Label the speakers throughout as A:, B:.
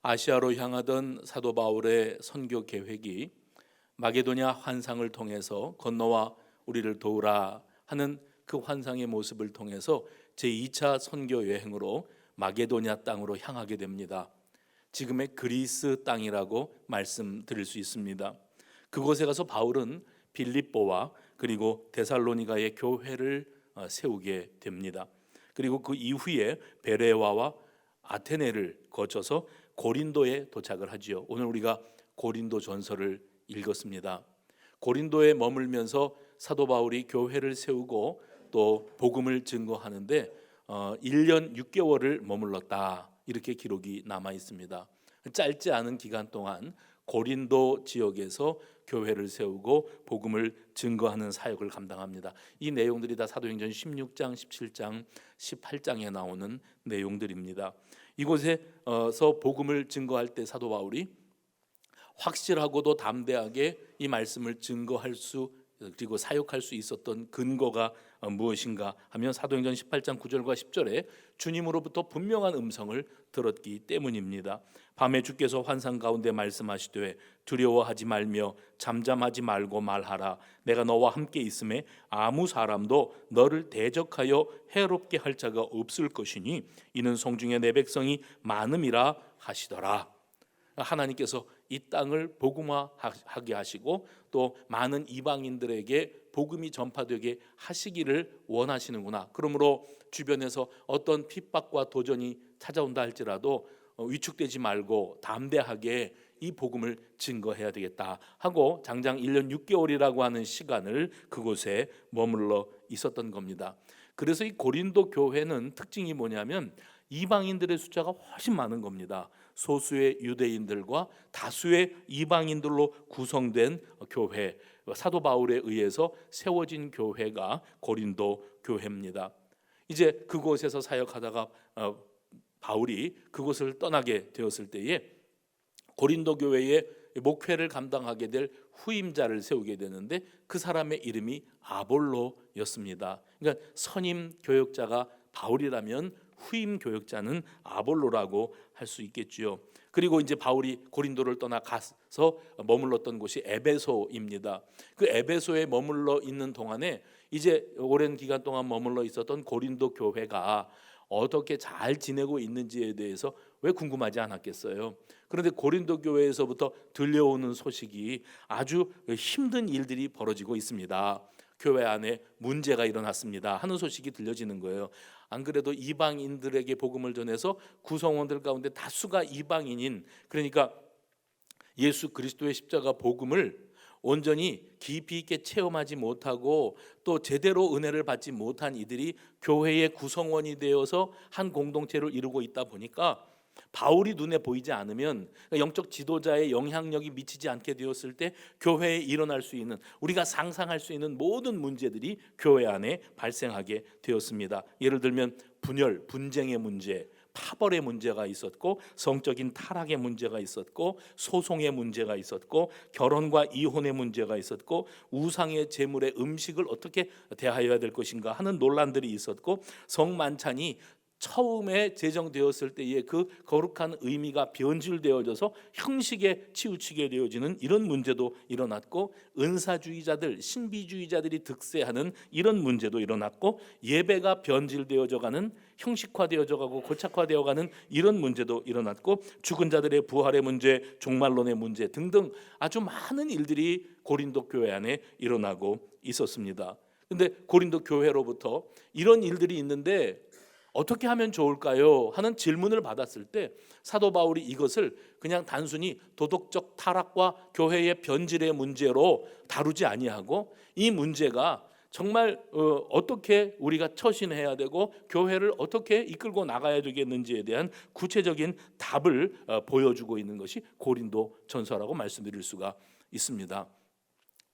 A: 아시아로 향하던 사도 바울의 선교 계획이 마게도냐 환상을 통해서 건너와 우리를 도우라 하는 그 환상의 모습을 통해서 제2차 선교 여행으로 마게도냐 땅으로 향하게 됩니다. 지금의 그리스 땅이라고 말씀드릴 수 있습니다. 그곳에 가서 바울은 빌립보와 그리고 데살로니가의 교회를 세우게 됩니다. 그리고 그 이후에 베레와와 아테네를 거쳐서 고린도에 도착을 하지요. 오늘 우리가 고린도 전서를 읽었습니다. 고린도에 머물면서 사도 바울이 교회를 세우고 또 복음을 증거하는데 1년 6개월을 머물렀다, 이렇게 기록이 남아 있습니다. 짧지 않은 기간 동안 고린도 지역에서 교회를 세우고 복음을 증거하는 사역을 감당합니다. 이 내용들이 다 사도행전 16장, 17장, 18장에 나오는 내용들입니다. 이곳에서 복음을 증거할 때 사도 바울이 확실하고도 담대하게 이 말씀을 증거할 수 그리고 사역할 수 있었던 근거가 무엇인가 하면 사도행전 18장 9절과 10절에 주님으로부터 분명한 음성을 들었기 때문입니다. 밤에 주께서 환상 가운데 말씀하시되 두려워하지 말며 잠잠하지 말고 말하라. 내가 너와 함께 있음에 아무 사람도 너를 대적하여 해롭게 할 자가 없을 것이니 이는 성중에 내 백성이 많음이라 하시더라. 하나님께서 이 땅을 복음화하게 하시고 또 많은 이방인들에게 복음이 전파되게 하시기를 원하시는구나. 그러므로 주변에서 어떤 핍박과 도전이 찾아온다 할지라도 위축되지 말고 담대하게 이 복음을 증거해야 되겠다 하고 장장 1년 6개월이라고 하는 시간을 그곳에 머물러 있었던 겁니다. 그래서 이 고린도 교회는 특징이 뭐냐면 이방인들의 숫자가 훨씬 많은 겁니다. 소수의 유대인들과 다수의 이방인들로 구성된 교회, 사도 바울에 의해서 세워진 교회가 고린도 교회입니다. 이제 그곳에서 사역하다가 바울이 그곳을 떠나게 되었을 때에 고린도 교회의 목회를 감당하게 될 후임자를 세우게 되는데 그 사람의 이름이 아볼로였습니다. 그러니까 선임 교역자가 바울이라면 후임 교역자는 아볼로라고 할 수 있겠지요. 그리고 이제 바울이 고린도를 떠나 가서 머물렀던 곳이 에베소입니다. 그 에베소에 머물러 있는 동안에 이제 오랜 기간 동안 머물러 있었던 고린도 교회가 어떻게 잘 지내고 있는지에 대해서 왜 궁금하지 않았겠어요? 그런데 고린도 교회에서부터 들려오는 소식이 아주 힘든 일들이 벌어지고 있습니다. 교회 안에 문제가 일어났습니다 하는 소식이 들려지는 거예요. 안 그래도 이방인들에게 복음을 전해서 구성원들 가운데 다수가 이방인인, 그러니까 예수 그리스도의 십자가 복음을 온전히 깊이 있게 체험하지 못하고 또 제대로 은혜를 받지 못한 이들이 교회의 구성원이 되어서 한 공동체를 이루고 있다 보니까 바울이 눈에 보이지 않으면 영적 지도자의 영향력이 미치지 않게 되었을 때 교회에 일어날 수 있는, 우리가 상상할 수 있는 모든 문제들이 교회 안에 발생하게 되었습니다. 예를 들면 분열, 분쟁의 문제, 파벌의 문제가 있었고 성적인 타락의 문제가 있었고 소송의 문제가 있었고 결혼과 이혼의 문제가 있었고 우상의 제물의 음식을 어떻게 대하여야 될 것인가 하는 논란들이 있었고 성만찬이 처음에 제정되었을 때의 그 거룩한 의미가 변질되어져서 형식에 치우치게 되어지는 이런 문제도 일어났고 은사주의자들, 신비주의자들이 득세하는 이런 문제도 일어났고 예배가 변질되어져가는, 형식화되어져가고 고착화되어가는 이런 문제도 일어났고 죽은 자들의 부활의 문제, 종말론의 문제 등등 아주 많은 일들이 고린도 교회 안에 일어나고 있었습니다. 그런데 고린도 교회로부터 이런 일들이 있는데 어떻게 하면 좋을까요? 하는 질문을 받았을 때 사도 바울이 이것을 그냥 단순히 도덕적 타락과 교회의 변질의 문제로 다루지 아니하고 이 문제가 정말 어떻게 우리가 처신해야 되고 교회를 어떻게 이끌고 나가야 되겠는지에 대한 구체적인 답을 보여주고 있는 것이 고린도 전서라고 말씀드릴 수가 있습니다.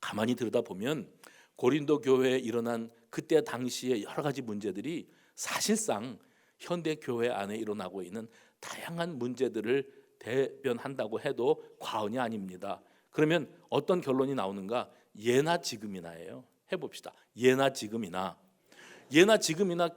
A: 가만히 들여다보면 고린도 교회에 일어난 그때 당시의 여러 가지 문제들이 사실상 현대 교회 안에 일어나고 있는 다양한 문제들을 대변한다고 해도 과언이 아닙니다. 그러면 어떤 결론이 나오는가? 예나 지금이나예요. 해봅시다. 예나 지금이나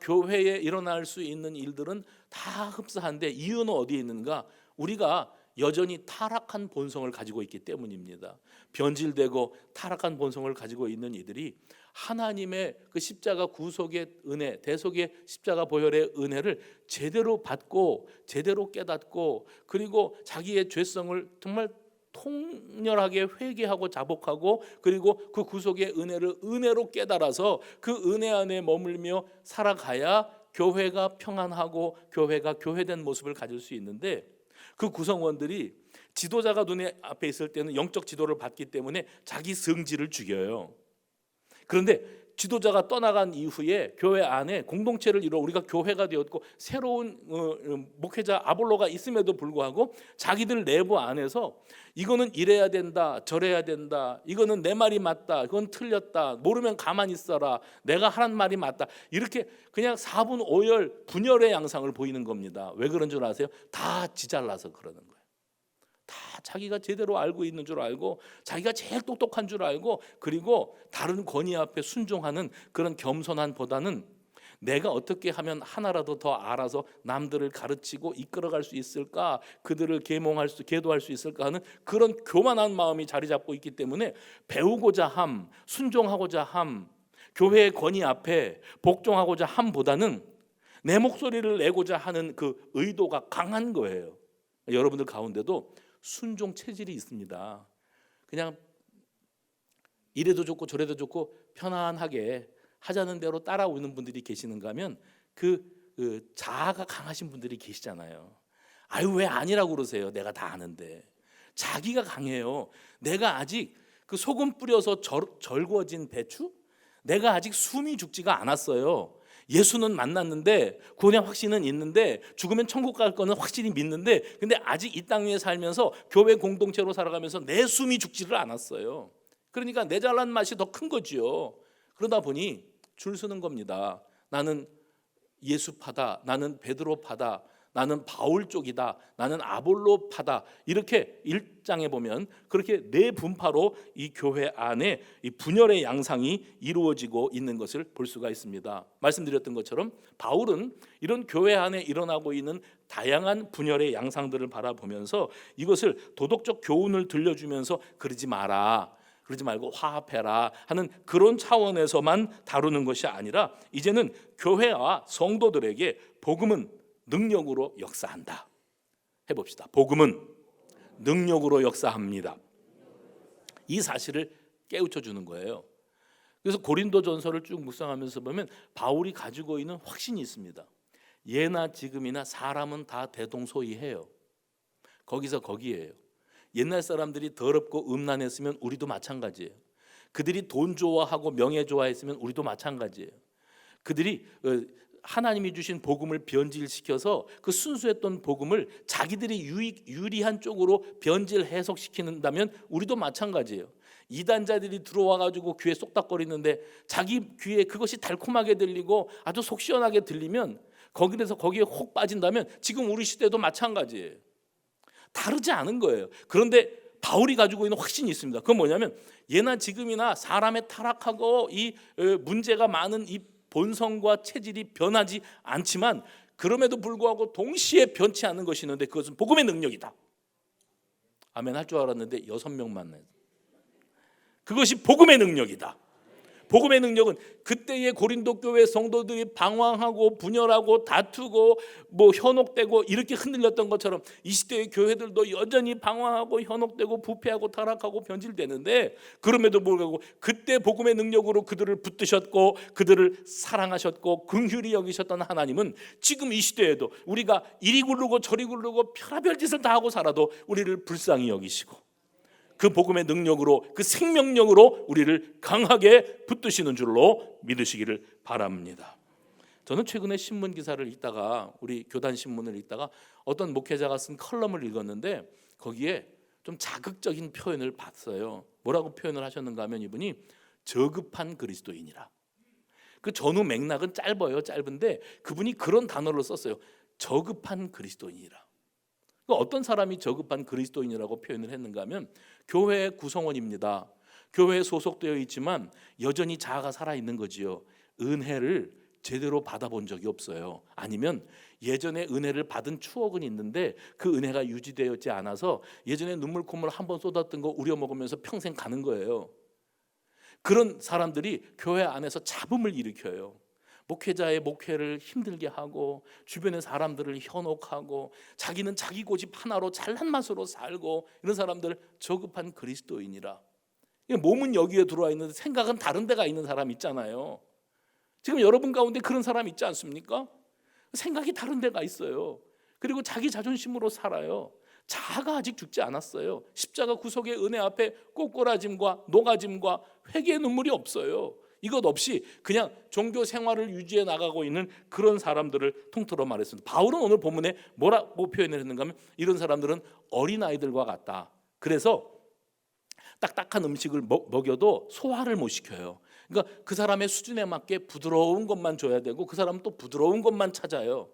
A: 교회에 일어날 수 있는 일들은 다 흡사한데 이유는 어디에 있는가? 우리가 여전히 타락한 본성을 가지고 있기 때문입니다. 변질되고 타락한 본성을 가지고 있는 이들이 하나님의 그 십자가 구속의 은혜, 대속의 십자가 보혈의 은혜를 제대로 받고 제대로 깨닫고 그리고 자기의 죄성을 정말 통렬하게 회개하고 자복하고 그리고 그 구속의 은혜를 은혜로 깨달아서 그 은혜 안에 머물며 살아가야 교회가 평안하고 교회가 교회된 모습을 가질 수 있는데, 그 구성원들이 지도자가 눈에 앞에 있을 때는 영적 지도를 받기 때문에 자기 성질을 죽여요. 그런데 지도자가 떠나간 이후에 교회 안에 공동체를 이루어 우리가 교회가 되었고 새로운 목회자 아볼로가 있음에도 불구하고 자기들 내부 안에서 이거는 이래야 된다, 저래야 된다, 이거는 내 말이 맞다, 이건 틀렸다, 모르면 가만히 있어라, 내가 하는 말이 맞다, 이렇게 그냥 4분 5열 분열의 양상을 보이는 겁니다. 왜 그런 줄 아세요? 다 지잘나서 그러는 거예요. 다 자기가 제대로 알고 있는 줄 알고 자기가 제일 똑똑한 줄 알고 그리고 다른 권위 앞에 순종하는 그런 겸손함보다는 내가 어떻게 하면 하나라도 더 알아서 남들을 가르치고 이끌어갈 수 있을까, 그들을 계도할 수 있을까 하는 그런 교만한 마음이 자리 잡고 있기 때문에 배우고자 함, 순종하고자 함, 교회의 권위 앞에 복종하고자 함보다는 내 목소리를 내고자 하는 그 의도가 강한 거예요. 여러분들 가운데도 순종 체질이 있습니다. 그냥 이래도 좋고 저래도 좋고 편안하게 하자는 대로 따라오는 분들이 계시는가 하면 그 자아가 강하신 분들이 계시잖아요. 아유, 왜 아니라고 그러세요? 내가 다 아는데. 자기가 강해요. 내가 아직 그 소금 뿌려서 절구어진 배추? 내가 아직 숨이 죽지가 않았어요. 예수는 만났는데 구원의 확신은 있는데 죽으면 천국 갈 거는 확실히 믿는데 근데 아직 이 땅 위에 살면서 교회 공동체로 살아가면서 내 숨이 죽지를 않았어요. 그러니까 내 잘난 맛이 더 큰 거지요. 그러다 보니 줄 서는 겁니다. 나는 예수파다, 나는 베드로파다, 나는 바울 쪽이다, 나는 아볼로파다, 이렇게 1장에 보면 그렇게 네 분파로 이 교회 안에 이 분열의 양상이 이루어지고 있는 것을 볼 수가 있습니다. 말씀드렸던 것처럼 바울은 이런 교회 안에 일어나고 있는 다양한 분열의 양상들을 바라보면서 이것을 도덕적 교훈을 들려주면서 그러지 마라, 그러지 말고 화합해라 하는 그런 차원에서만 다루는 것이 아니라 이제는 교회와 성도들에게 복음은 능력으로 역사한다. 해봅시다. 복음은 능력으로 역사합니다. 이 사실을 깨우쳐 주는 거예요. 그래서 고린도전서를 쭉 묵상하면서 보면 바울이 가지고 있는 확신이 있습니다. 예나 지금이나 사람은 다 대동소이해요. 거기서 거기에요. 옛날 사람들이 더럽고 음란했으면 우리도 마찬가지예요. 그들이 돈 좋아하고 명예 좋아했으면 우리도 마찬가지예요. 그들이 하나님이 주신 복음을 변질시켜서 그 순수했던 복음을 자기들이 유리한 쪽으로 변질 해석시키는다면 우리도 마찬가지예요. 이단자들이 들어와가지고 귀에 쏙닥거리는데 자기 귀에 그것이 달콤하게 들리고 아주 속 시원하게 들리면 거기에 혹 빠진다면 지금 우리 시대도 마찬가지예요. 다르지 않은 거예요. 그런데 바울이 가지고 있는 확신이 있습니다. 그건 뭐냐면 예나 지금이나 사람의 타락하고 이 문제가 많은 이 본성과 체질이 변하지 않지만 그럼에도 불구하고 동시에 변치 않는 것이 있는데 그것은 복음의 능력이다. 아멘 할 줄 알았는데 6명만 해. 그것이 복음의 능력이다. 복음의 능력은 그때의 고린도 교회 성도들이 방황하고 분열하고 다투고 현혹되고 이렇게 흔들렸던 것처럼 이 시대의 교회들도 여전히 방황하고 현혹되고 부패하고 타락하고 변질되는데 그럼에도 불구하고 그때 복음의 능력으로 그들을 붙드셨고 그들을 사랑하셨고 긍휼히 여기셨던 하나님은 지금 이 시대에도 우리가 이리 굴르고 저리 굴르고 별의별 짓을 다 하고 살아도 우리를 불쌍히 여기시고 그 복음의 능력으로 그 생명력으로 우리를 강하게 붙드시는 줄로 믿으시기를 바랍니다. 저는 최근에 신문 기사를 읽다가 우리 교단 신문을 읽다가 어떤 목회자가 쓴 컬럼을 읽었는데 거기에 좀 자극적인 표현을 봤어요. 뭐라고 표현을 하셨는가 하면 이분이 저급한 그리스도인이라. 그 전후 맥락은 짧은데 그분이 그런 단어를 썼어요. 저급한 그리스도인이라. 어떤 사람이 저급한 그리스도인이라고 표현을 했는가 하면 교회의 구성원입니다. 교회에 소속되어 있지만 여전히 자아가 살아있는 거지요. 은혜를 제대로 받아본 적이 없어요. 아니면 예전에 은혜를 받은 추억은 있는데 그 은혜가 유지되었지 않아서 예전에 눈물 콧물 한번 쏟았던 거 우려먹으면서 평생 가는 거예요. 그런 사람들이 교회 안에서 잡음을 일으켜요. 목회자의 목회를 힘들게 하고 주변의 사람들을 현혹하고 자기는 자기 고집 하나로 잘난 맛으로 살고, 이런 사람들 저급한 그리스도인이라. 몸은 여기에 들어와 있는데 생각은 다른 데가 있는 사람 있잖아요. 지금 여러분 가운데 그런 사람 있지 않습니까? 생각이 다른 데가 있어요. 그리고 자기 자존심으로 살아요. 자아가 아직 죽지 않았어요. 십자가 구속의 은혜 앞에 꼬꾸라짐과 노가짐과 회개의 눈물이 없어요. 이것 없이 그냥 종교 생활을 유지해 나가고 있는 그런 사람들을 통틀어 말했습니다. 바울은 오늘 본문에 뭐라고 표현을 했는가 하면, 이런 사람들은 어린아이들과 같다. 그래서 딱딱한 음식을 먹여도 소화를 못 시켜요. 그러니까 그 사람의 수준에 맞게 부드러운 것만 줘야 되고 그 사람은 또 부드러운 것만 찾아요.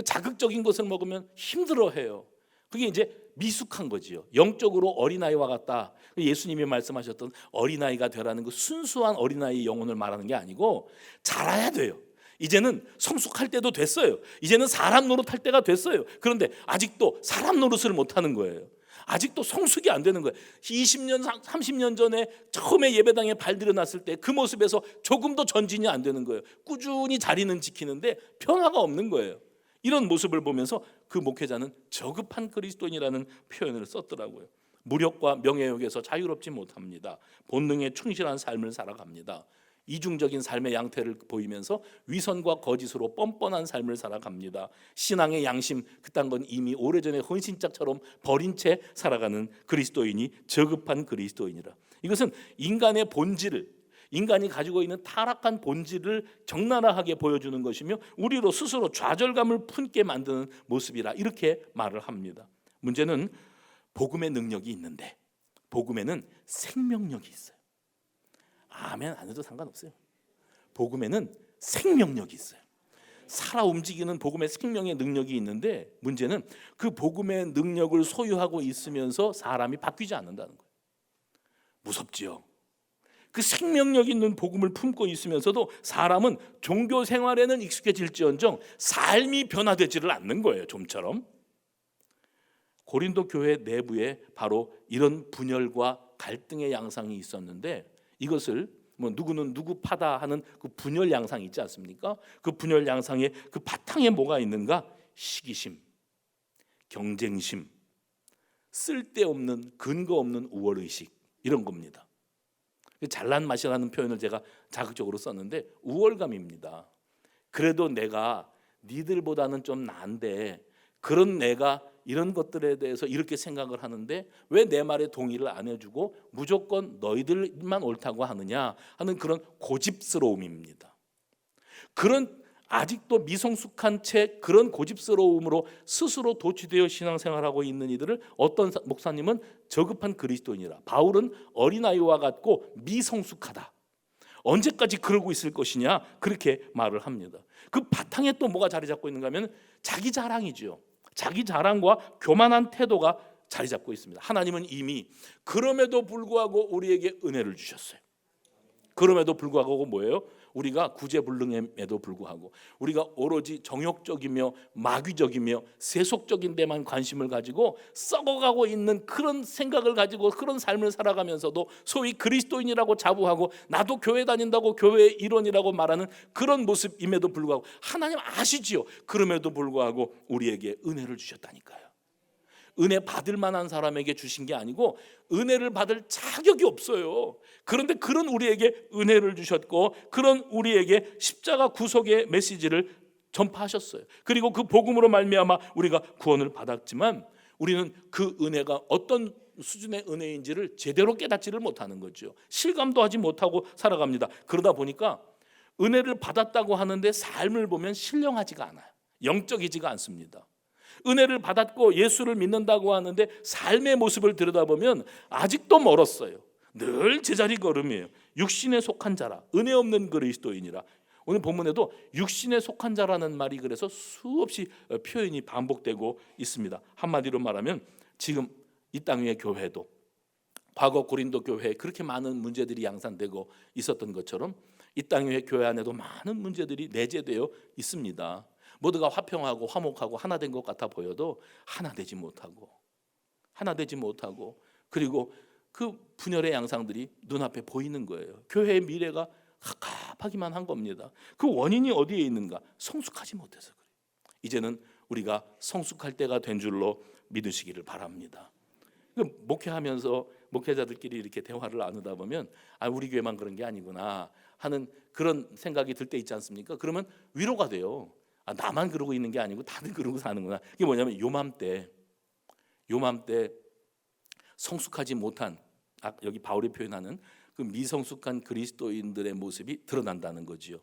A: 자극적인 것을 먹으면 힘들어해요. 그게 이제 미숙한 거지요. 영적으로 어린아이와 같다. 예수님이 말씀하셨던 어린아이가 되라는 그 순수한 어린아이의 영혼을 말하는 게 아니고, 자라야 돼요. 이제는 성숙할 때도 됐어요. 이제는 사람 노릇할 때가 됐어요. 그런데 아직도 사람 노릇을 못하는 거예요. 아직도 성숙이 안 되는 거예요. 20년, 30년 전에 처음에 예배당에 발들여놨을 때 그 모습에서 조금도 전진이 안 되는 거예요. 꾸준히 자리는 지키는데 변화가 없는 거예요. 이런 모습을 보면서 그 목회자는 저급한 그리스도인이라는 표현을 썼더라고요. 무력과 명예욕에서 자유롭지 못합니다. 본능에 충실한 삶을 살아갑니다. 이중적인 삶의 양태를 보이면서 위선과 거짓으로 뻔뻔한 삶을 살아갑니다. 신앙의 양심 그딴 건 이미 오래전에 헌신짝처럼 버린 채 살아가는 그리스도인이 저급한 그리스도인이라. 이것은 인간의 본질을, 인간이 가지고 있는 타락한 본질을 적나라하게 보여주는 것이며 우리로 스스로 좌절감을 품게 만드는 모습이라, 이렇게 말을 합니다. 문제는 복음의 능력이 있는데 복음에는 생명력이 있어요. 아멘 안 해도 상관없어요. 복음에는 생명력이 있어요. 살아 움직이는 복음의 생명의 능력이 있는데, 문제는 그 복음의 능력을 소유하고 있으면서 사람이 바뀌지 않는다는 거예요. 무섭지요. 그 생명력 있는 복음을 품고 있으면서도 사람은 종교 생활에는 익숙해질지언정 삶이 변화되지를 않는 거예요. 좀처럼 고린도 교회 내부에 바로 이런 분열과 갈등의 양상이 있었는데, 이것을 뭐 누구는 누구 파다 하는 그 분열 양상이 있지 않습니까? 그 분열 양상의 그 바탕에 뭐가 있는가? 시기심, 경쟁심, 쓸데없는 근거 없는 우월의식, 이런 겁니다. 잘난 맛이라는 표현을 제가 자극적으로 썼는데 우월감입니다. 그래도 내가 니들보다는 좀 나은데 그런 내가 이런 것들에 대해서 이렇게 생각을 하는데 왜 내 말에 동의를 안 해주고 무조건 너희들만 옳다고 하느냐 하는 그런 고집스러움입니다. 그런 아직도 미성숙한 채 그런 고집스러움으로 스스로 도취되어 신앙생활하고 있는 이들을 어떤 목사님은 저급한 그리스도인이라, 바울은 어린아이와 같고 미성숙하다, 언제까지 그러고 있을 것이냐, 그렇게 말을 합니다. 그 바탕에 또 뭐가 자리 잡고 있는가 하면 자기 자랑이죠. 자기 자랑과 교만한 태도가 자리 잡고 있습니다. 하나님은 이미 그럼에도 불구하고 우리에게 은혜를 주셨어요. 그럼에도 불구하고 뭐예요? 우리가 구제불능임에도 불구하고 우리가 오로지 정욕적이며 마귀적이며 세속적인 데만 관심을 가지고 썩어가고 있는 그런 생각을 가지고 그런 삶을 살아가면서도 소위 그리스도인이라고 자부하고 나도 교회 다닌다고 교회의 일원이라고 말하는 그런 모습임에도 불구하고 하나님 아시지요? 그럼에도 불구하고 우리에게 은혜를 주셨다니까요. 은혜 받을 만한 사람에게 주신 게 아니고 은혜를 받을 자격이 없어요. 그런데 그런 우리에게 은혜를 주셨고 그런 우리에게 십자가 구속의 메시지를 전파하셨어요. 그리고 그 복음으로 말미암아 우리가 구원을 받았지만 우리는 그 은혜가 어떤 수준의 은혜인지를 제대로 깨닫지를 못하는 거죠. 실감도 하지 못하고 살아갑니다. 그러다 보니까 은혜를 받았다고 하는데 삶을 보면 신령하지가 않아요. 영적이지가 않습니다. 은혜를 받았고 예수를 믿는다고 하는데 삶의 모습을 들여다보면 아직도 멀었어요. 늘 제자리 걸음이에요. 육신에 속한 자라, 은혜 없는 그리스도인이라. 오늘 본문에도 육신에 속한 자라는 말이 그래서 수없이 표현이 반복되고 있습니다. 한마디로 말하면 지금 이 땅 위의 교회도 과거 고린도 교회에 그렇게 많은 문제들이 양산되고 있었던 것처럼 이 땅의 교회 안에도 많은 문제들이 내재되어 있습니다. 모두가 화평하고 화목하고 하나 된 것 같아 보여도 하나 되지 못하고 그리고 그 분열의 양상들이 눈앞에 보이는 거예요. 교회의 미래가 갑갑하기만 한 겁니다. 그 원인이 어디에 있는가? 성숙하지 못해서 그래요. 이제는 우리가 성숙할 때가 된 줄로 믿으시기를 바랍니다. 목회하면서 목회자들끼리 이렇게 대화를 나누다 보면 우리 교회만 그런 게 아니구나 하는 그런 생각이 들 때 있지 않습니까? 그러면 위로가 돼요. 나만 그러고 있는 게 아니고 다들 그러고 사는구나. 이게 뭐냐면 요맘때 성숙하지 못한, 여기 바울이 표현하는 그 미성숙한 그리스도인들의 모습이 드러난다는 거지요.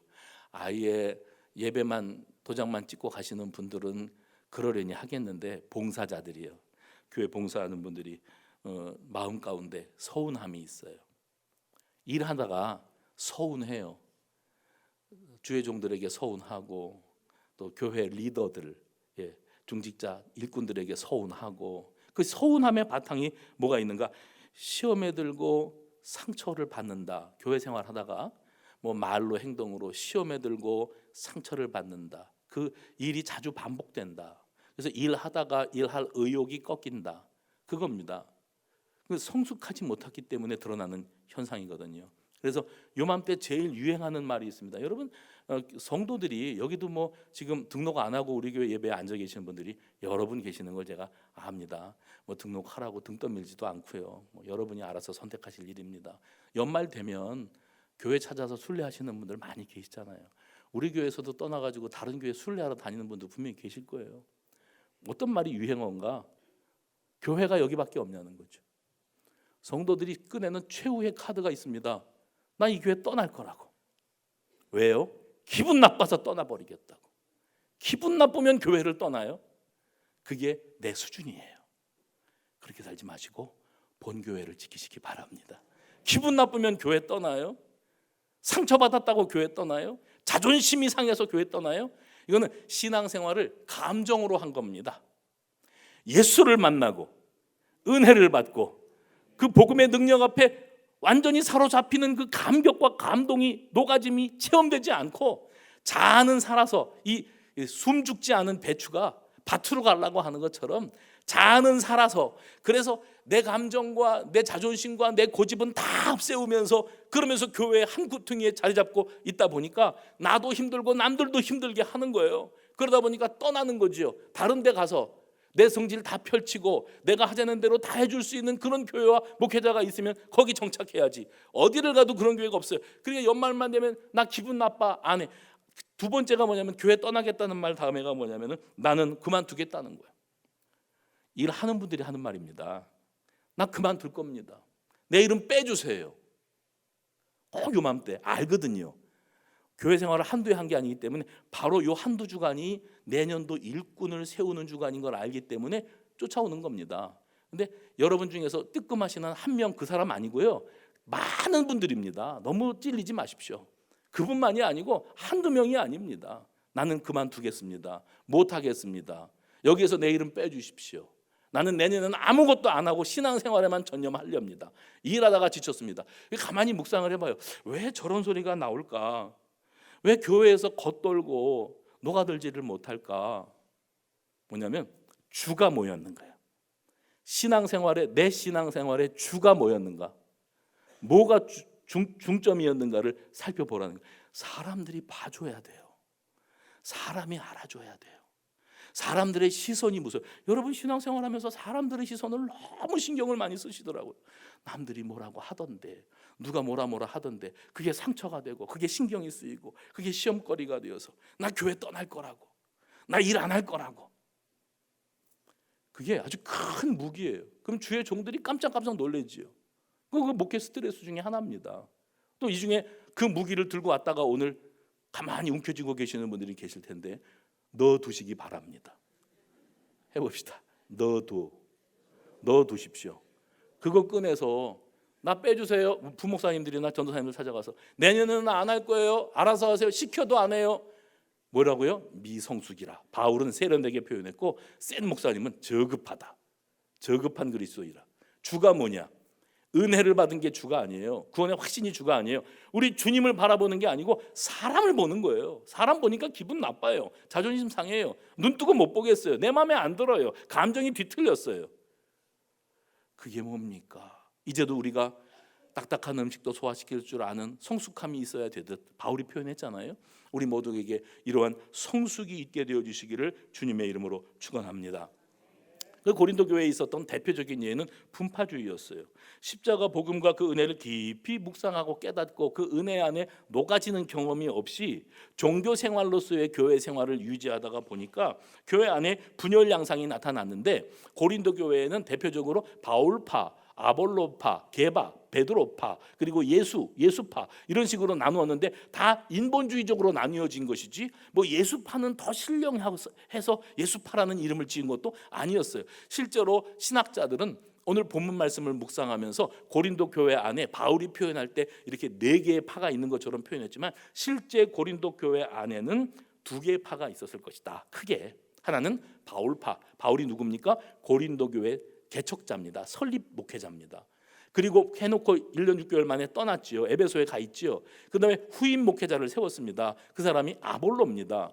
A: 아예 예배만 도장만 찍고 가시는 분들은 그러려니 하겠는데, 봉사자들이요, 교회 봉사하는 분들이 마음 가운데 서운함이 있어요. 일하다가 서운해요. 주의 종들에게 서운하고, 또 교회 리더들, 중직자 일꾼들에게 서운하고, 그 서운함의 바탕이 뭐가 있는가? 시험에 들고 상처를 받는다. 교회 생활하다가 뭐 말로 행동으로 시험에 들고 상처를 받는다. 그 일이 자주 반복된다. 그래서 일하다가 일할 의욕이 꺾인다. 그겁니다. 성숙하지 못했기 때문에 드러나는 현상이거든요. 그래서 요맘때 제일 유행하는 말이 있습니다. 여러분, 성도들이 여기도 뭐 지금 등록 안 하고 우리 교회 예배에 앉아 계시는 분들이 여러분 계시는 걸 제가 압니다. 뭐 등록하라고 등 떠밀지도 않고요. 뭐 여러분이 알아서 선택하실 일입니다. 연말 되면 교회 찾아서 순례하시는 분들 많이 계시잖아요. 우리 교회에서도 떠나가지고 다른 교회 순례하러 다니는 분도 분명히 계실 거예요. 어떤 말이 유행어인가? 교회가 여기밖에 없냐는 거죠. 성도들이 꺼내는 최후의 카드가 있습니다. 나 이 교회 떠날 거라고. 왜요? 기분 나빠서 떠나버리겠다고. 기분 나쁘면 교회를 떠나요? 그게 내 수준이에요. 그렇게 살지 마시고 본교회를 지키시기 바랍니다. 기분 나쁘면 교회 떠나요? 상처받았다고 교회 떠나요? 자존심이 상해서 교회 떠나요? 이거는 신앙생활을 감정으로 한 겁니다. 예수를 만나고 은혜를 받고 그 복음의 능력 앞에 완전히 사로잡히는 그 감격과 감동이, 녹아짐이 체험되지 않고 자아는 살아서 이 숨 죽지 않은 배추가 밭으로 가려고 하는 것처럼 자아는 살아서, 그래서 내 감정과 내 자존심과 내 고집은 다 앞세우면서 그러면서 교회의 한 구퉁이에 자리 잡고 있다 보니까 나도 힘들고 남들도 힘들게 하는 거예요. 그러다 보니까 떠나는 거지요. 다른 데 가서 내 성질 다 펼치고 내가 하자는 대로 다 해줄 수 있는 그런 교회와 목회자가 있으면 거기 정착해야지. 어디를 가도 그런 교회가 없어요. 그러니까 연말만 되면 나 기분 나빠, 안 해. 두 번째가 뭐냐면 교회 떠나겠다는 말 다음에가 뭐냐면 나는 그만두겠다는 거예요. 일하는 분들이 하는 말입니다. 나 그만둘 겁니다. 내 이름 빼주세요. 꼭 요맘때 알거든요. 교회 생활을 한두 해 한 게 아니기 때문에 바로 요 한두 주간이 내년도 일꾼을 세우는 주간인 걸 알기 때문에 쫓아오는 겁니다. 근데 여러분 중에서 뜨끔하시는 한 명, 그 사람 아니고요, 많은 분들입니다. 너무 찔리지 마십시오. 그분만이 아니고 한두 명이 아닙니다. 나는 그만두겠습니다. 못하겠습니다. 여기에서 내 이름 빼주십시오. 나는 내년에는 아무것도 안 하고 신앙생활에만 전념하렵니다. 일하다가 지쳤습니다. 가만히 묵상을 해봐요. 왜 저런 소리가 나올까? 왜 교회에서 겉돌고 녹아들지를 못할까? 뭐냐면 주가 뭐였는가요? 신앙생활에, 내 신앙생활에 주가 뭐였는가? 뭐가 중점이었는가를 살펴보라는 거예요. 사람들이 봐줘야 돼요. 사람이 알아줘야 돼요. 사람들의 시선이 무서워요. 여러분 신앙생활하면서 사람들의 시선을 너무 신경을 많이 쓰시더라고요. 남들이 뭐라고 하던데, 누가 뭐라 하던데, 그게 상처가 되고 그게 신경이 쓰이고 그게 시험거리가 되어서 나 교회 떠날 거라고, 나 일 안 할 거라고. 그게 아주 큰 무기예요. 그럼 주의 종들이 깜짝깜짝 놀라지요. 그 목회 스트레스 중에 하나입니다. 또 이 중에 그 무기를 들고 왔다가 오늘 가만히 움켜쥐고 계시는 분들이 계실 텐데 넣어두시기 바랍니다. 해봅시다. 넣어두십시오. 그거 꺼내서 나 빼주세요. 부목사님들이나 전도사님들 찾아가서 내년에는 안 할 거예요. 알아서 하세요. 시켜도 안 해요. 뭐라고요? 미성숙이라. 바울은 세련되게 표현했고, 센 목사님은 저급하다. 저급한 그리스도이라. 주가 뭐냐? 은혜를 받은 게 주가 아니에요. 구원의 확신이 주가 아니에요. 우리 주님을 바라보는 게 아니고 사람을 보는 거예요. 사람 보니까 기분 나빠요. 자존심 상해요. 눈 뜨고 못 보겠어요. 내 마음에 안 들어요. 감정이 뒤틀렸어요. 그게 뭡니까? 이제도 우리가 딱딱한 음식도 소화시킬 줄 아는 성숙함이 있어야 되듯 바울이 표현했잖아요. 우리 모두에게 이러한 성숙이 있게 되어 주시기를 주님의 이름으로 축원합니다. 그 고린도 교회에 있었던 대표적인 예는 분파주의였어요. 십자가 복음과 그 은혜를 깊이 묵상하고 깨닫고 그 은혜 안에 녹아지는 경험이 없이 종교 생활로서의 교회 생활을 유지하다가 보니까 교회 안에 분열 양상이 나타났는데, 고린도 교회에는 대표적으로 바울파, 아볼로파, 게바, 베드로파, 그리고 예수파 이런 식으로 나누었는데 다 인본주의적으로 나뉘어진 것이지 뭐 예수파는 더 신령해서 예수파라는 이름을 지은 것도 아니었어요. 실제로 신학자들은 오늘 본문 말씀을 묵상하면서 고린도 교회 안에 바울이 표현할 때 이렇게 4개의 파가 있는 것처럼 표현했지만 실제 고린도 교회 안에는 2개의 파가 있었을 것이다. 크게 하나는 바울파, 바울이 누굽니까? 고린도 교회 개척자입니다. 설립 목회자입니다. 그리고 해놓고 1년 6개월 만에 떠났지요. 에베소에 가 있지요. 그 다음에 후임 목회자를 세웠습니다. 그 사람이 아볼로입니다.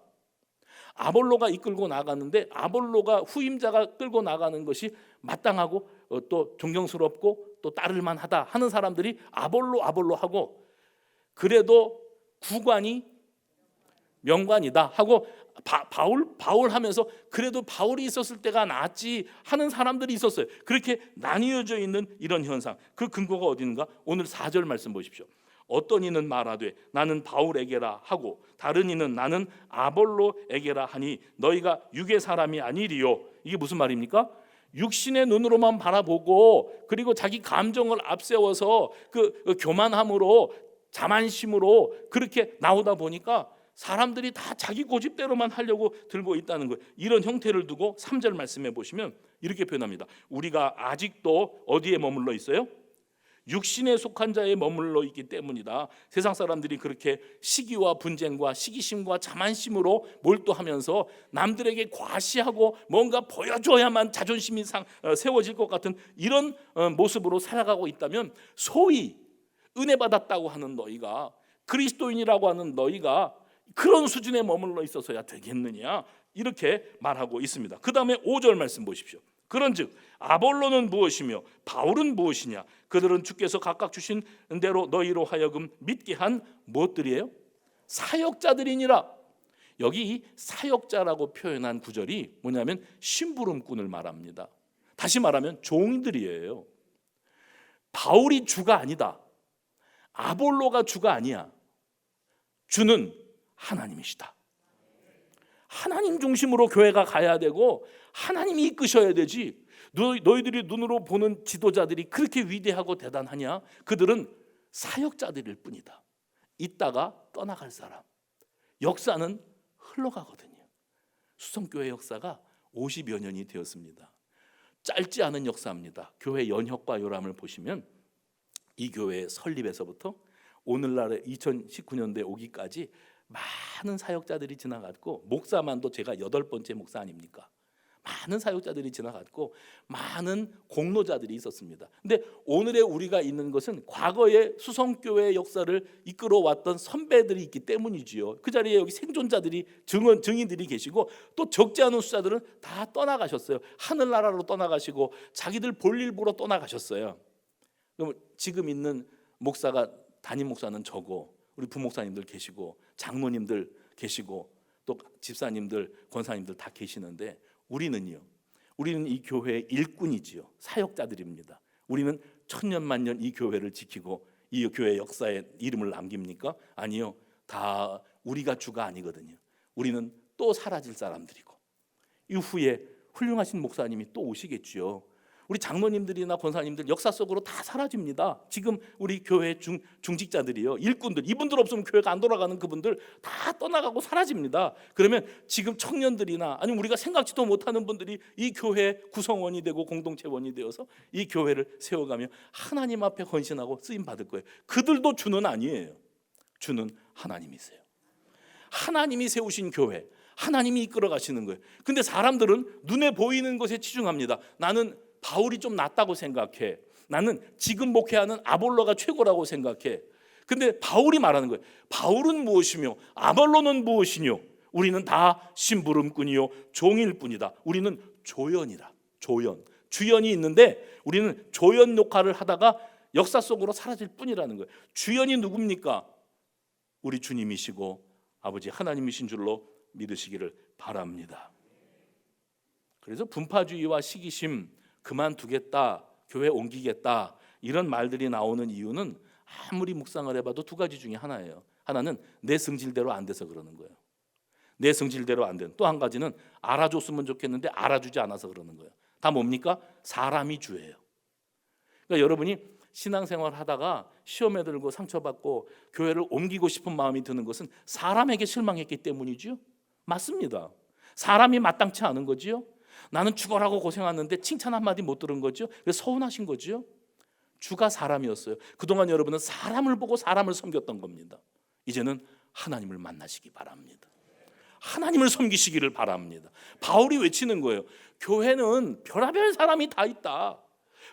A: 아볼로가 이끌고 나가는데 아볼로가 후임자가 끌고 나가는 것이 마땅하고 또 존경스럽고 또 따를만 하다 하는 사람들이 아볼로 하고, 그래도 구관이 명관이다 하고 바울 하면서 그래도 바울이 있었을 때가 낫지 하는 사람들이 있었어요. 그렇게 나뉘어져 있는 이런 현상, 그 근거가 어디인가? 오늘 4절 말씀 보십시오. 어떤 이는 말하되 나는 바울에게라 하고 다른 이는 나는 아볼로에게라 하니 너희가 육의 사람이 아니리요. 이게 무슨 말입니까? 육신의 눈으로만 바라보고 그리고 자기 감정을 앞세워서 그 교만함으로 자만심으로 그렇게 나오다 보니까 사람들이 다 자기 고집대로만 하려고 들고 있다는 거예요. 이런 형태를 두고 3절 말씀해 보시면 이렇게 표현합니다. 우리가 아직도 어디에 머물러 있어요? 육신에 속한 자에 머물러 있기 때문이다. 세상 사람들이 그렇게 시기와 분쟁과 시기심과 자만심으로 몰두하면서 남들에게 과시하고 뭔가 보여줘야만 자존심이 세워질 것 같은 이런 모습으로 살아가고 있다면 소위 은혜 받았다고 하는 너희가, 그리스도인이라고 하는 너희가 그런 수준에 머물러 있어서야 되겠느냐, 이렇게 말하고 있습니다. 그 다음에 5절 말씀 보십시오. 그런즉 아볼로는 무엇이며 바울은 무엇이냐? 그들은 주께서 각각 주신 대로 너희로 하여금 믿게 한 무엇들이에요? 사역자들이니라. 여기 이 사역자라고 표현한 구절이 뭐냐면 심부름꾼을 말합니다. 다시 말하면 종들이에요. 바울이 주가 아니다. 아볼로가 주가 아니야. 주는 하나님이시다. 하나님 중심으로 교회가 가야 되고 하나님이 이끄셔야 되지. 너희들이 눈으로 보는 지도자들이 그렇게 위대하고 대단하냐? 그들은 사역자들일 뿐이다. 있다가 떠나갈 사람. 역사는 흘러가거든요. 수성교회 역사가 50여 년이 되었습니다. 짧지 않은 역사입니다. 교회 연혁과 요람을 보시면 이 교회의 설립에서부터 오늘날의 2019년도에 오기까지 많은 사역자들이 지나갔고, 목사만도 제가 8번째 목사 아닙니까? 많은 사역자들이 지나갔고 많은 공로자들이 있었습니다. 근데 오늘의 우리가 있는 것은 과거의 수성교회의 역사를 이끌어왔던 선배들이 있기 때문이지요. 그 자리에 여기 생존자들이 증인들이 계시고 또 적지 않은 숫자들은 다 떠나가셨어요. 하늘나라로 떠나가시고 자기들 볼일 보러 떠나가셨어요. 그럼 지금 있는 목사가, 담임 목사는 저고 우리 부목사님들 계시고 장로님들 계시고 또 집사님들, 권사님들 다 계시는데 우리는요, 우리는 이 교회의 일꾼이지요. 사역자들입니다. 우리는 천년만년 이 교회를 지키고 이 교회 역사에 이름을 남깁니까? 아니요. 다 우리가 주가 아니거든요. 우리는 또 사라질 사람들이고 이후에 훌륭하신 목사님이 또 오시겠지요. 우리 장로님들이나 권사님들 역사 속으로 다 사라집니다. 지금 우리 교회 중직자들이요, 일꾼들, 이분들 없으면 교회가 안 돌아가는 그분들 다 떠나가고 사라집니다. 그러면 지금 청년들이나 아니면 우리가 생각지도 못하는 분들이 이 교회 구성원이 되고 공동체원이 되어서 이 교회를 세워가며 하나님 앞에 헌신하고 쓰임 받을 거예요. 그들도 주는 아니에요. 주는 하나님이세요. 하나님이 세우신 교회, 하나님이 이끌어 가시는 거예요. 근데 사람들은 눈에 보이는 것에 치중합니다. 나는 바울이 좀 낫다고 생각해. 나는 지금 목회하는 아볼로가 최고라고 생각해. 근데 바울이 말하는 거예요. 바울은 무엇이며 아볼로는 무엇이뇨? 우리는 다 심부름꾼이요 종일 뿐이다. 우리는 조연이다. 조연. 주연이 있는데 우리는 조연 역할을 하다가 역사 속으로 사라질 뿐이라는 거예요. 주연이 누굽니까? 우리 주님이시고 아버지 하나님이신 줄로 믿으시기를 바랍니다. 그래서 분파주의와 시기심 그만두겠다, 교회 옮기겠다 이런 말들이 나오는 이유는 아무리 묵상을 해봐도 두 가지 중에 하나예요. 하나는 내 성질대로 안 돼서 그러는 거예요. 내 성질대로 안 된. 또 한 가지는 알아줬으면 좋겠는데 알아주지 않아서 그러는 거예요. 다 뭡니까? 사람이 주예요. 그러니까 여러분이 신앙생활 하다가 시험에 들고 상처받고 교회를 옮기고 싶은 마음이 드는 것은 사람에게 실망했기 때문이죠. 맞습니다. 사람이 마땅치 않은 거지요. 나는 죽어라고 고생하는데 칭찬 한마디 못 들은 거죠. 그래서 서운하신 거죠. 주가 사람이었어요. 그동안 여러분은 사람을 보고 사람을 섬겼던 겁니다. 이제는 하나님을 만나시기 바랍니다. 하나님을 섬기시기를 바랍니다. 바울이 외치는 거예요. 교회는 별의별 사람이 다 있다.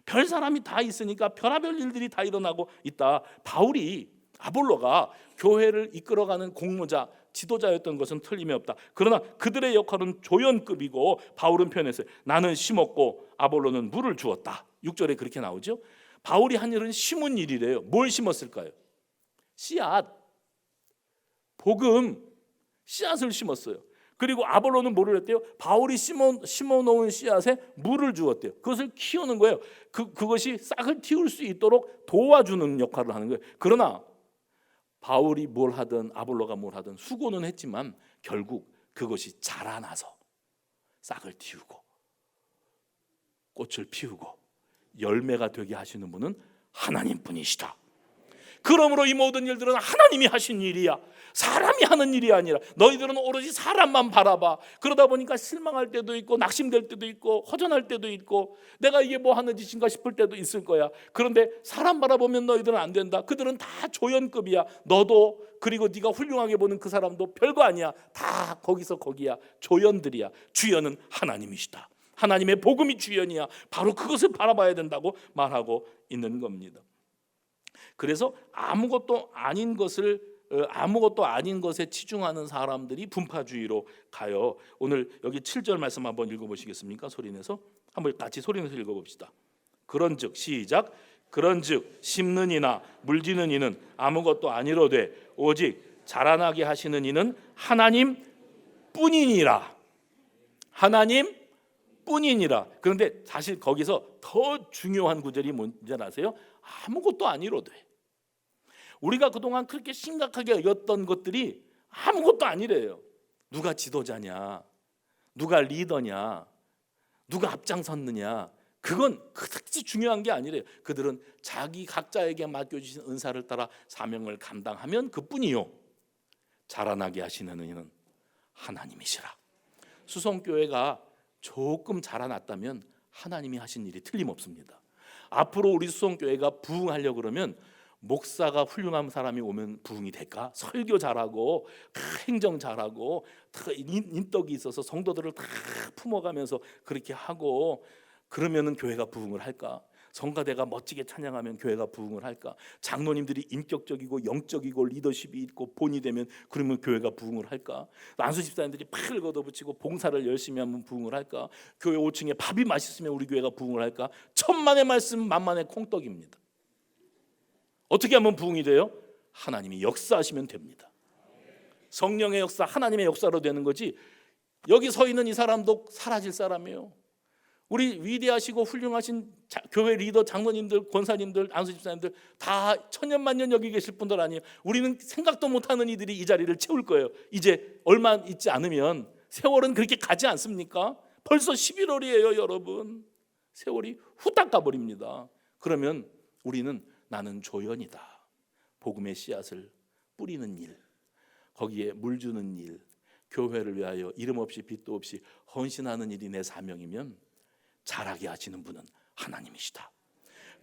A: 별 사람이 다 있으니까 별의별 일들이 다 일어나고 있다. 바울이 아볼로가 교회를 이끌어가는 공모자, 지도자였던 것은 틀림이 없다. 그러나 그들의 역할은 조연급이고 바울은 표현했어요. 나는 심었고 아볼로는 물을 주었다. 6절에 그렇게 나오죠. 바울이 한 일은 심은 일이래요. 뭘 심었을까요? 씨앗, 복음, 씨앗을 심었어요. 그리고 아볼로는 뭐를 했대요? 바울이 심어놓은 씨앗에 물을 주었대요. 그것을 키우는 거예요. 그것이 싹을 틔울 수 있도록 도와주는 역할을 하는 거예요. 그러나 바울이 뭘 하든 아볼로가 뭘 하든 수고는 했지만 결국 그것이 자라나서 싹을 틔우고 꽃을 피우고 열매가 되게 하시는 분은 하나님뿐이시다. 그러므로 이 모든 일들은 하나님이 하신 일이야. 사람이 하는 일이 아니라. 너희들은 오로지 사람만 바라봐. 그러다 보니까 실망할 때도 있고 낙심될 때도 있고 허전할 때도 있고 내가 이게 뭐 하는 짓인가 싶을 때도 있을 거야. 그런데 사람 바라보면 너희들은 안 된다. 그들은 다 조연급이야. 너도 그리고 네가 훌륭하게 보는 그 사람도 별거 아니야. 다 거기서 거기야. 조연들이야. 주연은 하나님이시다. 하나님의 복음이 주연이야. 바로 그것을 바라봐야 된다고 말하고 있는 겁니다. 그래서 아무것도 아닌 것에 치중하는 사람들이 분파주의로 가요. 오늘 여기 7절 말씀 한번 읽어보시겠습니까? 소리내서 한번 같이 소리내서 읽어봅시다. 그런즉 시작. 그런즉 심는 이나 물지는 이는 아무것도 아니로되 오직 자라나게 하시는 이는 하나님뿐이니라. 하나님뿐이니라. 그런데 사실 거기서 더 중요한 구절이 뭔지 아세요? 아무것도 아니로되. 우리가 그동안 그렇게 심각하게 여겼던 것들이 아무것도 아니래요. 누가 지도자냐, 누가 리더냐, 누가 앞장섰느냐, 그건 그렇게 중요한 게 아니래요. 그들은 자기 각자에게 맡겨주신 은사를 따라 사명을 감당하면 그뿐이요. 자라나게 하시는 이는 하나님이시라. 수성교회가 조금 자라났다면 하나님이 하신 일이 틀림없습니다. 앞으로 우리 수성교회가 부흥하려고 그러면 목사가 훌륭한 사람이 오면 부흥이 될까? 설교 잘하고 행정 잘하고 인덕이 있어서 성도들을 다 품어가면서 그렇게 하고 그러면은 교회가 부흥을 할까? 성가대가 멋지게 찬양하면 교회가 부흥을 할까? 장로님들이 인격적이고 영적이고 리더십이 있고 본이 되면 그러면 교회가 부흥을 할까? 안수 집사님들이 팔을 걷어붙이고 봉사를 열심히 하면 부흥을 할까? 교회 5층에 밥이 맛있으면 우리 교회가 부흥을 할까? 천만의 말씀 만만의 콩떡입니다. 어떻게 하면 부흥이 돼요? 하나님이 역사하시면 됩니다. 성령의 역사, 하나님의 역사로 되는 거지. 여기 서 있는 이 사람도 사라질 사람이에요. 우리 위대하시고 훌륭하신 교회 리더, 장로님들, 권사님들, 안수집사님들 다 천년만년 여기 계실 분들 아니에요. 우리는 생각도 못하는 이들이 이 자리를 채울 거예요. 이제 얼마 있지 않으면 세월은 그렇게 가지 않습니까? 벌써 11월이에요 여러분. 세월이 후딱 가버립니다. 그러면 우리는 나는 조연이다. 복음의 씨앗을 뿌리는 일, 거기에 물 주는 일, 교회를 위하여 이름 없이 빛도 없이 헌신하는 일이 내 사명이면 자라게 하시는 분은 하나님이시다.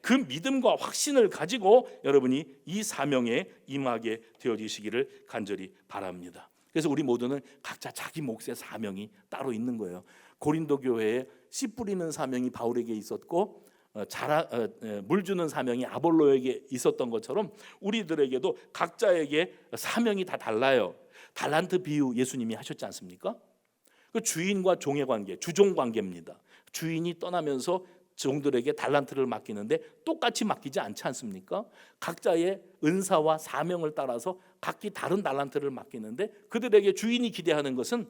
A: 그 믿음과 확신을 가지고 여러분이 이 사명에 임하게 되어지시기를 간절히 바랍니다. 그래서 우리 모두는 각자 자기 몫의 사명이 따로 있는 거예요. 고린도 교회에 씨 뿌리는 사명이 바울에게 있었고 물 주는 사명이 아볼로에게 있었던 것처럼 우리들에게도 각자에게 사명이 다 달라요. 달란트 비유 예수님이 하셨지 않습니까? 그 주인과 종의 관계, 주종 관계입니다. 주인이 떠나면서 종들에게 달란트를 맡기는데 똑같이 맡기지 않지 않습니까? 각자의 은사와 사명을 따라서 각기 다른 달란트를 맡기는데 그들에게 주인이 기대하는 것은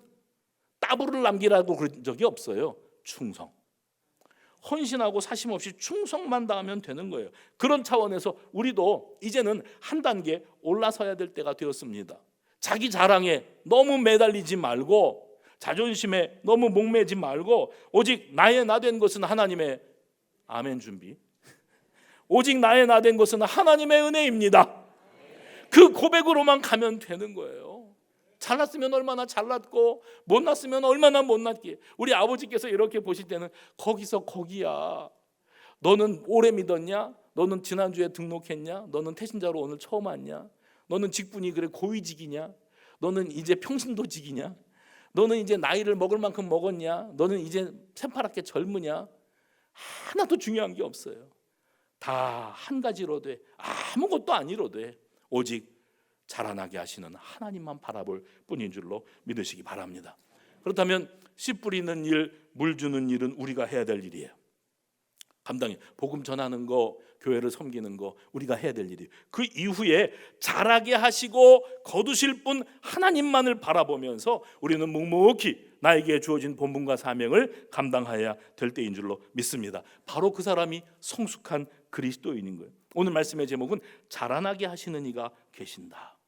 A: 따블을 남기라고 그런 적이 없어요. 충성. 헌신하고 사심 없이 충성만 다하면 되는 거예요. 그런 차원에서 우리도 이제는 한 단계 올라서야 될 때가 되었습니다. 자기 자랑에 너무 매달리지 말고 자존심에 너무 목매지 말고 오직 나의 나 된 것은 하나님의 아멘 준비. 오직 나의 나 된 것은 하나님의 은혜입니다. 그 고백으로만 가면 되는 거예요. 잘났으면 얼마나 잘났고 못났으면 얼마나 못났기에 우리 아버지께서 이렇게 보실 때는 거기서 거기야. 너는 오래 믿었냐? 너는 지난주에 등록했냐? 너는 태신자로 오늘 처음 왔냐? 너는 직분이 그래 고위직이냐? 너는 이제 평신도직이냐? 너는 이제 나이를 먹을 만큼 먹었냐? 너는 이제 새파랗게 젊으냐? 하나도 중요한 게 없어요. 다 한 가지로 돼. 아무것도 아니로 돼. 오직 자라나게 하시는 하나님만 바라볼 뿐인 줄로 믿으시기 바랍니다. 그렇다면 씨 뿌리는 일, 물 주는 일은 우리가 해야 될 일이에요. 감당해. 복음 전하는 거, 교회를 섬기는 거 우리가 해야 될 일이에요. 그 이후에 자라게 하시고 거두실 분 하나님만을 바라보면서 우리는 묵묵히 나에게 주어진 본분과 사명을 감당해야 될 때인 줄로 믿습니다. 바로 그 사람이 성숙한 그리스도인인 거예요. 오늘 말씀의 제목은 자라나게 하시는 이가 계신다.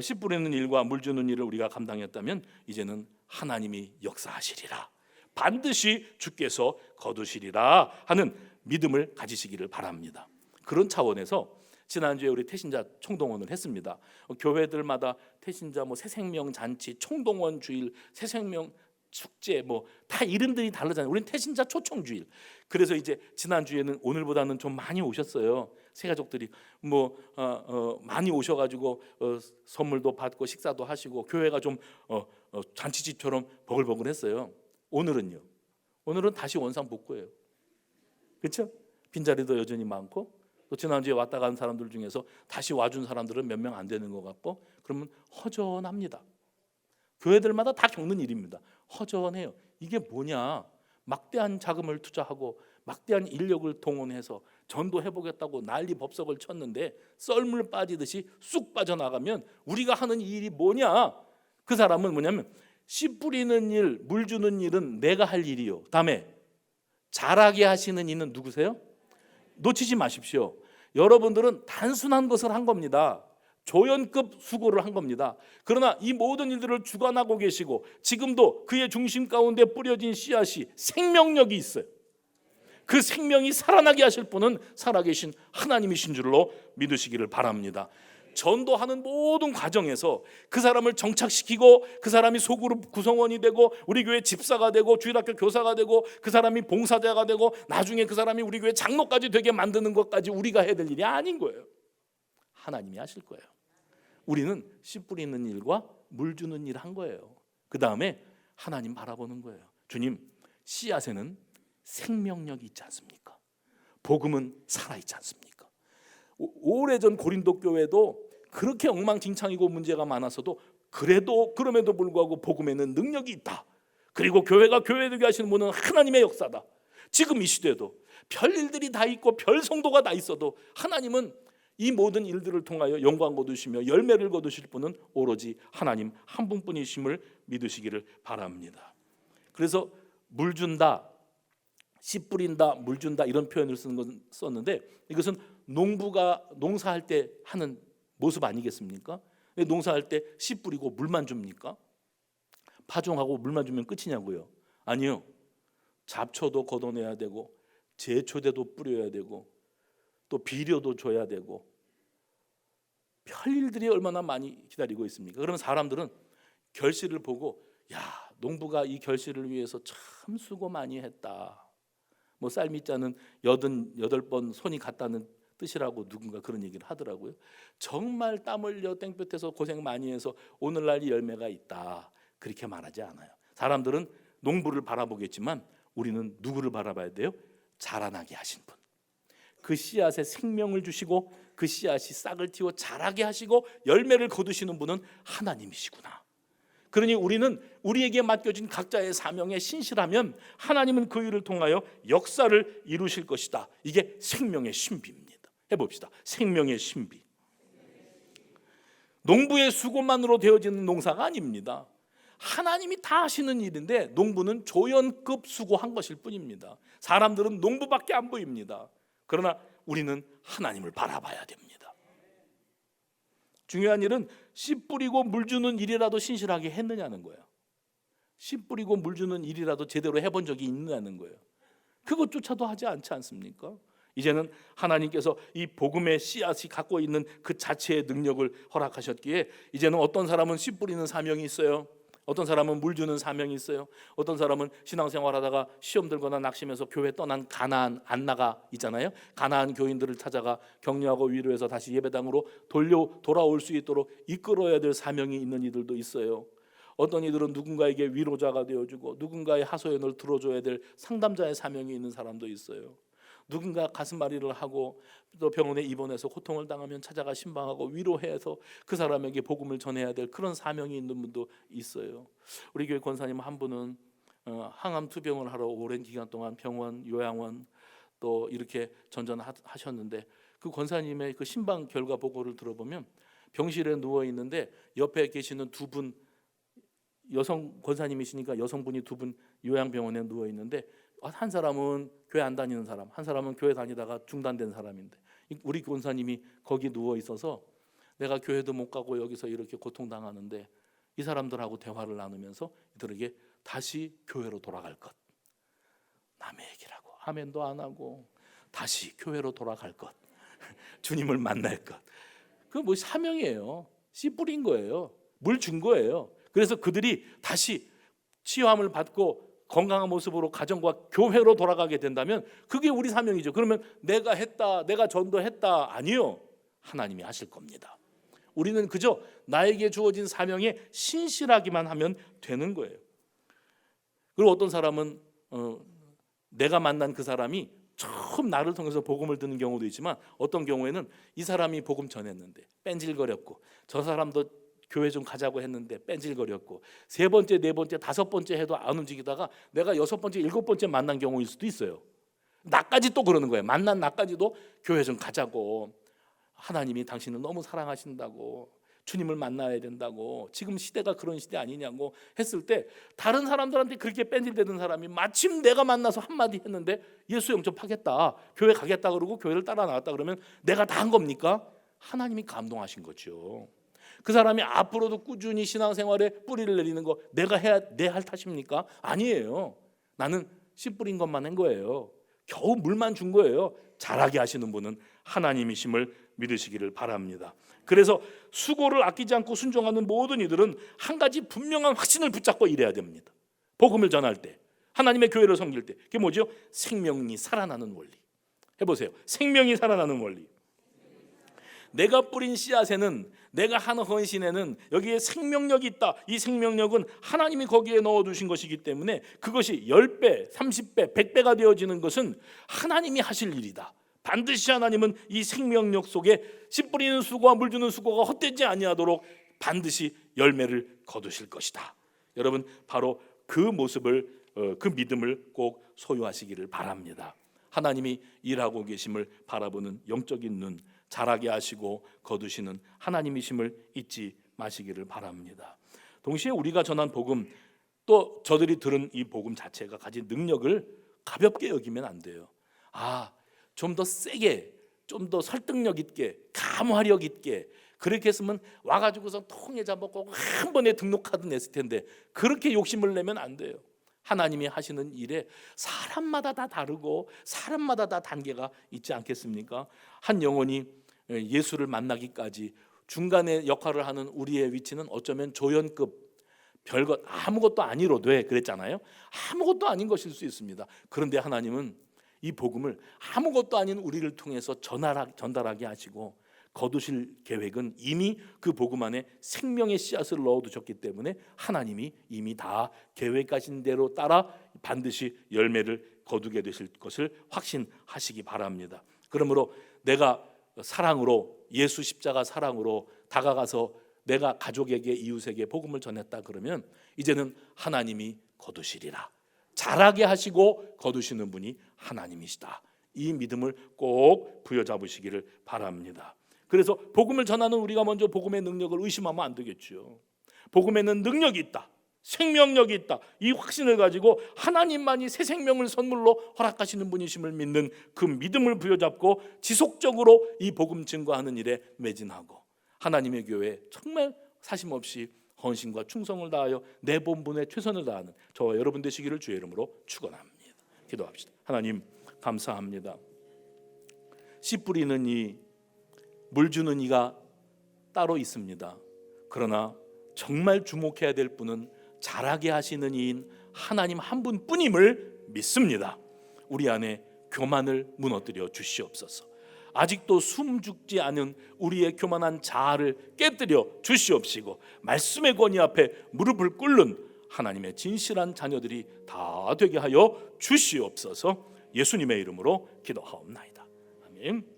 A: 씨 뿌리는 일과 물 주는 일을 우리가 감당했다면 이제는 하나님이 역사하시리라. 반드시 주께서 거두시리라 하는 믿음을 가지시기를 바랍니다. 그런 차원에서 지난주에 우리 태신자 총동원을 했습니다. 교회들마다 태신자 새생명 잔치, 총동원 주일, 새생명 축제 다 이름들이 다르잖아요. 우리는 태신자 초청주일. 그래서 이제 지난주에는 오늘보다는 좀 많이 오셨어요. 새가족들이 많이 오셔가지고 선물도 받고 식사도 하시고 교회가 좀 잔치집처럼 버글버글했어요. 오늘은요. 오늘은 다시 원상복구예요. 그렇죠? 빈자리도 여전히 많고 또 지난주에 왔다 간 사람들 중에서 다시 와준 사람들은 몇 명 안 되는 것 같고 그러면 허전합니다. 교회들마다 다 겪는 일입니다. 허전해요. 이게 뭐냐? 막대한 자금을 투자하고 막대한 인력을 동원해서 전도해보겠다고 난리 법석을 쳤는데 썰물 빠지듯이 쑥 빠져나가면 우리가 하는 일이 뭐냐? 그 사람은 뭐냐면 씨 뿌리는 일, 물 주는 일은 내가 할 일이요. 다음에 자라게 하시는 이는 누구세요? 놓치지 마십시오. 여러분들은 단순한 것을 한 겁니다. 조연급 수고를 한 겁니다. 그러나 이 모든 일들을 주관하고 계시고 지금도 그의 중심 가운데 뿌려진 씨앗이 생명력이 있어요. 그 생명이 살아나게 하실 분은 살아계신 하나님이신 줄로 믿으시기를 바랍니다. 전도하는 모든 과정에서 그 사람을 정착시키고 그 사람이 소그룹 구성원이 되고 우리 교회 집사가 되고 주일학교 교사가 되고 그 사람이 봉사자가 되고 나중에 그 사람이 우리 교회 장로까지 되게 만드는 것까지 우리가 해야 될 일이 아닌 거예요. 하나님이 하실 거예요. 우리는 씨 뿌리는 일과 물 주는 일 한 거예요. 그 다음에 하나님 바라보는 거예요. 주님, 씨앗에는 생명력이 있지 않습니까? 복음은 살아있지 않습니까? 오래전 고린도 교회도 그렇게 엉망진창이고 문제가 많았어도 그럼에도 불구하고 복음에는 능력이 있다. 그리고 교회가 교회되게 하시는 분은 하나님의 역사다. 지금 이 시대도 별일들이 다 있고 별 성도가 다 있어도 하나님은 이 모든 일들을 통하여 영광 거두시며 열매를 거두실 분은 오로지 하나님 한 분뿐이심을 믿으시기를 바랍니다. 그래서 물 준다, 씨 뿌린다, 물 준다 이런 표현을 썼는데 이것은 농부가 농사할 때 하는 모습 아니겠습니까? 농사할 때 씨 뿌리고 물만 줍니까? 파종하고 물만 주면 끝이냐고요? 아니요. 잡초도 걷어내야 되고 제초제도 뿌려야 되고 또 비료도 줘야 되고 별일들이 얼마나 많이 기다리고 있습니까? 그러면 사람들은 결실을 보고 야, 농부가 이 결실을 위해서 참 수고 많이 했다. 쌀밑자는 88번 손이 갔다는 뜻이라고 누군가 그런 얘기를 하더라고요. 정말 땀 흘려 땡볕에서 고생 많이 해서 오늘날 이 열매가 있다. 그렇게 말하지 않아요. 사람들은 농부를 바라보겠지만 우리는 누구를 바라봐야 돼요? 자라나게 하신 분. 그 씨앗에 생명을 주시고 그 씨앗이 싹을 틔워 자라게 하시고 열매를 거두시는 분은 하나님이시구나. 그러니 우리는 우리에게 맡겨진 각자의 사명에 신실하면 하나님은 그 일을 통하여 역사를 이루실 것이다. 이게 생명의 신비입니다. 해봅시다. 생명의 신비. 농부의 수고만으로 되어지는 농사가 아닙니다. 하나님이 다 하시는 일인데 농부는 조연급 수고한 것일 뿐입니다. 사람들은 농부밖에 안 보입니다. 그러나 우리는 하나님을 바라봐야 됩니다. 중요한 일은 씨 뿌리고 물 주는 일이라도 신실하게 했느냐는 거예요. 씨 뿌리고 물 주는 일이라도 제대로 해본 적이 있느냐는 거예요. 그것조차도 하지 않지 않습니까? 이제는 하나님께서 이 복음의 씨앗이 갖고 있는 그 자체의 능력을 허락하셨기에 이제는 어떤 사람은 씨 뿌리는 사명이 있어요. 어떤 사람은 물 주는 사명이 있어요. 어떤 사람은 신앙생활하다가 시험 들거나 낙심해서 교회 떠난 가나안 안 나가 있잖아요. 가나안 교인들을 찾아가 격려하고 위로해서 다시 예배당으로 돌아올 수 있도록 이끌어야 될 사명이 있는 이들도 있어요. 어떤 이들은 누군가에게 위로자가 되어주고 누군가의 하소연을 들어줘야 될 상담자의 사명이 있는 사람도 있어요. 누군가 가슴앓이를 하고 또 병원에 입원해서 고통을 당하면 찾아가 신방하고 위로해서 그 사람에게 복음을 전해야 될 그런 사명이 있는 분도 있어요. 우리 교회 권사님 한 분은 항암 투병을 하러 오랜 기간 동안 병원, 요양원 또 이렇게 전전하셨는데 그 권사님의 그 신방 결과 보고를 들어보면 병실에 누워 있는데 옆에 계시는 두 분 여성 권사님이시니까 여성분이 두 분 요양병원에 누워 있는데 한 사람은 교회 안 다니는 사람, 한 사람은 교회 다니다가 중단된 사람인데 우리 권사님이 거기 누워 있어서 내가 교회도 못 가고 여기서 이렇게 고통당하는데 이 사람들하고 대화를 나누면서 이들에게 다시 교회로 돌아갈 것, 남의 얘기라고 아멘도 안 하고 다시 교회로 돌아갈 것, 주님을 만날 것, 그 뭐 사명이에요. 씨 뿌린 거예요. 물 준 거예요. 그래서 그들이 다시 치유함을 받고 건강한 모습으로 가정과 교회로 돌아가게 된다면 그게 우리 사명이죠. 그러면 내가 했다, 내가 전도했다, 아니요. 하나님이 하실 겁니다. 우리는 그저 나에게 주어진 사명에 신실하기만 하면 되는 거예요. 그리고 어떤 사람은 내가 만난 그 사람이 처음 나를 통해서 복음을 듣는 경우도 있지만 어떤 경우에는 이 사람이 복음 전했는데 뺀질거렸고 저 사람도 교회 좀 가자고 했는데 뺀질거렸고 세 번째, 네 번째, 다섯 번째 해도 안 움직이다가 내가 여섯 번째, 일곱 번째 만난 경우일 수도 있어요. 나까지 또 그러는 거예요. 만난 나까지도 교회 좀 가자고, 하나님이 당신을 너무 사랑하신다고, 주님을 만나야 된다고, 지금 시대가 그런 시대 아니냐고 했을 때 다른 사람들한테 그렇게 뺀질대던 사람이 마침 내가 만나서 한마디 했는데 예수 영접하겠다, 교회 가겠다 그러고 교회를 따라 나왔다 그러면 내가 다 한 겁니까? 하나님이 감동하신 거죠. 그 사람이 앞으로도 꾸준히 신앙생활에 뿌리를 내리는 거 내가 해야 내 할 탓입니까? 아니에요. 나는 씨 뿌린 것만 한 거예요. 겨우 물만 준 거예요. 잘하게 하시는 분은 하나님이심을 믿으시기를 바랍니다. 그래서 수고를 아끼지 않고 순종하는 모든 이들은 한 가지 분명한 확신을 붙잡고 일해야 됩니다. 복음을 전할 때, 하나님의 교회를 섬길 때, 그게 뭐죠? 생명이 살아나는 원리. 해보세요. 생명이 살아나는 원리. 내가 뿌린 씨앗에는, 내가 한 헌신에는 여기에 생명력이 있다. 이 생명력은 하나님이 거기에 넣어두신 것이기 때문에 그것이 10배, 30배, 100배가 되어지는 것은 하나님이 하실 일이다. 반드시 하나님은 이 생명력 속에 씨 뿌리는 수고와 물 주는 수고가 헛되지 아니하도록 반드시 열매를 거두실 것이다. 여러분, 바로 그 모습을, 그 믿음을 꼭 소유하시기를 바랍니다. 하나님이 일하고 계심을 바라보는 영적인 눈, 자라게 하시고 거두시는 하나님이심을 잊지 마시기를 바랍니다. 동시에 우리가 전한 복음, 또 저들이 들은 이 복음 자체가 가진 능력을 가볍게 여기면 안 돼요. 좀 더 세게, 좀 더 설득력 있게, 감화력 있게 그렇게 했으면 와가지고서 통에 잡아먹고 한 번에 등록카드 냈을 텐데 그렇게 욕심을 내면 안 돼요. 하나님이 하시는 일에 사람마다 다 다르고 사람마다 다 단계가 있지 않겠습니까? 한 영혼이 예수를 만나기까지 중간에 역할을 하는 우리의 위치는 어쩌면 조연급, 별것 아무것도 아니로도 그랬잖아요. 아무것도 아닌 것일 수 있습니다. 그런데 하나님은 이 복음을 아무것도 아닌 우리를 통해서 전달하게 하시고 거두실 계획은 이미 그 복음 안에 생명의 씨앗을 넣어두셨기 때문에 하나님이 이미 다 계획하신 대로 따라 반드시 열매를 거두게 되실 것을 확신하시기 바랍니다. 그러므로 내가 사랑으로, 예수 십자가 사랑으로 다가가서 내가 가족에게, 이웃에게 복음을 전했다 그러면 이제는 하나님이 거두시리라. 잘하게 하시고 거두시는 분이 하나님이시다. 이 믿음을 꼭 부여잡으시기를 바랍니다. 그래서 복음을 전하는 우리가 먼저 복음의 능력을 의심하면 안 되겠죠. 복음에는 능력이 있다, 생명력이 있다, 이 확신을 가지고 하나님만이 새 생명을 선물로 허락하시는 분이심을 믿는 그 믿음을 부여잡고 지속적으로 이 복음 증거하는 일에 매진하고 하나님의 교회에 정말 사심없이 헌신과 충성을 다하여 내 본분에 최선을 다하는 저와 여러분 되시기를 주의 이름으로 축원합니다. 기도합시다. 하나님 감사합니다. 씨 뿌리는 이, 물 주는 이가 따로 있습니다. 그러나 정말 주목해야 될 분은 잘하게 하시는 이인 하나님 한 분뿐임을 믿습니다. 우리 안에 교만을 무너뜨려 주시옵소서. 아직도 숨 죽지 않은 우리의 교만한 자아를 깨뜨려 주시옵시고 말씀의 권위 앞에 무릎을 꿇는 하나님의 진실한 자녀들이 다 되게 하여 주시옵소서. 예수님의 이름으로 기도하옵나이다. 아멘.